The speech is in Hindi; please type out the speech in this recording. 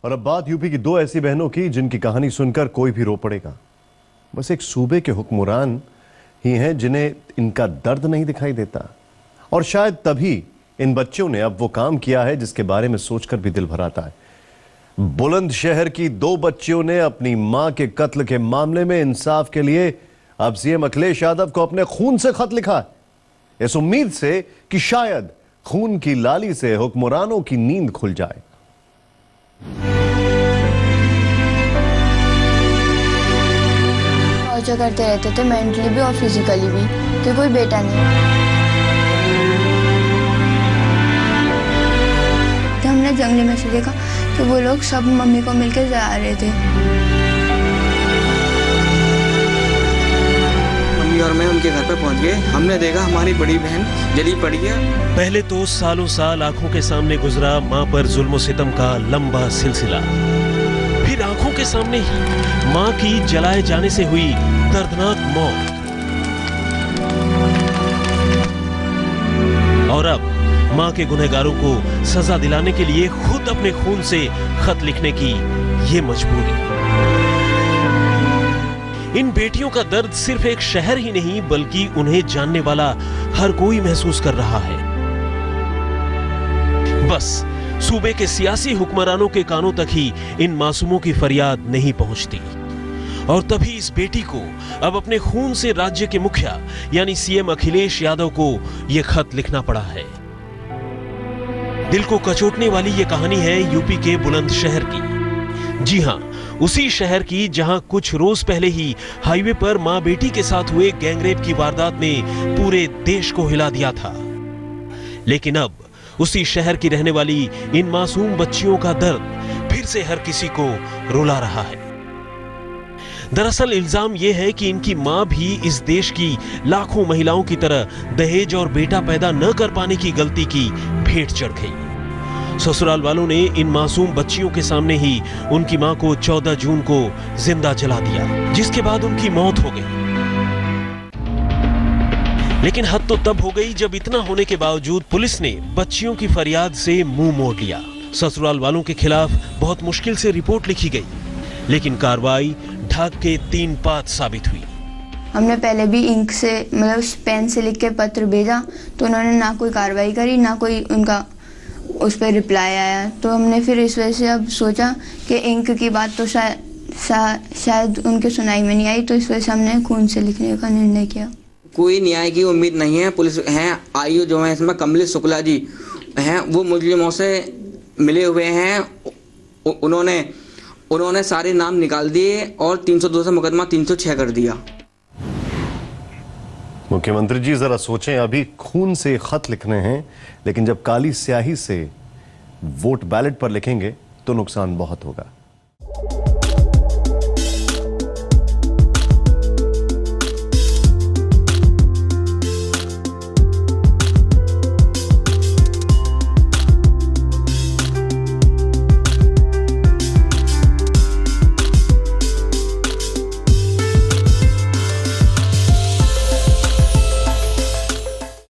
और अब बात यूपी की दो ऐसी बहनों की जिनकी कहानी सुनकर कोई भी रो पड़ेगा। बस एक सूबे के हुक्मरान ही हैं जिन्हें इनका दर्द नहीं दिखाई देता, और शायद तभी इन बच्चों ने अब वो काम किया है जिसके बारे में सोचकर भी दिल भर आता है। बुलंदशहर की दो बच्चियों ने अपनी मां के कत्ल के मामले में इंसाफ के लिए अब सीएम अखिलेश यादव को अपने खून से खत लिखा है, इस उम्मीद से कि शायद खून की लाली से हुक्मरानों की नींद खुल जाए। टॉर्चर करते रहते थे, मेंटली भी और फिजिकली भी, कि कोई बेटा नहीं। तो हमने जंगले में से देखा कि वो लोग सब मम्मी को मिलकर जला रहे थे। मम्मी और मैं उनके घर पर पहुंच गए। हमने देखा हमारी बड़ी बहन जली पड़ी है। पहले तो सालों साल आंखों के सामने गुजरा मां पर जुल्म सितम का लंबा सिलसिला, फिर आंखों के सामने ही मां की जलाए जाने से हुई दर्दनाक मौत, और अब मां के गुनहगारों को सजा दिलाने के लिए खुद अपने खून से खत लिखने की ये मजबूरी। इन बेटियों का दर्द सिर्फ एक शहर ही नहीं बल्कि उन्हें जानने वाला हर कोई महसूस कर रहा है। बस सूबे के सियासी हुक्मरानों के कानों तक ही इन मासूमों की फरियाद नहीं पहुंचती, और तभी इस बेटी को अब अपने खून से राज्य के मुखिया यानी सीएम अखिलेश यादव को यह खत लिखना पड़ा है। दिल को कचोटने वाली यह कहानी है यूपी के बुलंदशहर की। जी हां, उसी शहर की जहां कुछ रोज पहले ही हाईवे पर मां बेटी के साथ हुए गैंगरेप की वारदात ने पूरे देश को हिला दिया था। लेकिन अब उसी शहर की रहने वाली इन मासूम बच्चियों का दर्द फिर से हर किसी को रुला रहा है। दरअसल इल्जाम यह है कि इनकी मां भी इस देश की लाखों महिलाओं की तरह दहेज और बेटा पैदा न कर पाने की गलती की भेंट चढ़ गई। ससुराल वालों ने इन मासूम बच्चियों के सामने ही उनकी मां को 14 जून को जिंदा जला दिया, जिसके बाद उनकी मौत हो गई। लेकिन हद तो तब हो गई जब इतना होने के बावजूद पुलिस ने बच्चियों की फरियाद से मुंह मोड़ लिया। ससुराल वालों के खिलाफ बहुत मुश्किल से रिपोर्ट लिखी गई, लेकिन कार्रवाई ढाक के 3 पात साबित हुई। हमने पहले भी इंक से मतलब पेन से लिख के पत्र भेजा, तो उन्होंने ना कोई कार्रवाई करी, ना कोई उनका उस पर रिप्लाई आया। तो हमने फिर इस वजह से अब सोचा कि इंक की बात तो शायद उनके सुनाई में नहीं आई, तो इस वजह से हमने खून से लिखने का निर्णय किया। कोई न्याय की उम्मीद नहीं है। पुलिस हैं, आईओ जो है इसमें कमलेश शुक्ला जी हैं, वो मुजरिमों से मिले हुए हैं। उन्होंने सारे नाम निकाल दिए और 302 से मुकदमा 306 कर दिया। मुख्यमंत्री जी जरा सोचें, अभी खून से खत लिखने हैं, लेकिन जब काली स्याही से वोट बैलेट पर लिखेंगे तो नुकसान बहुत होगा।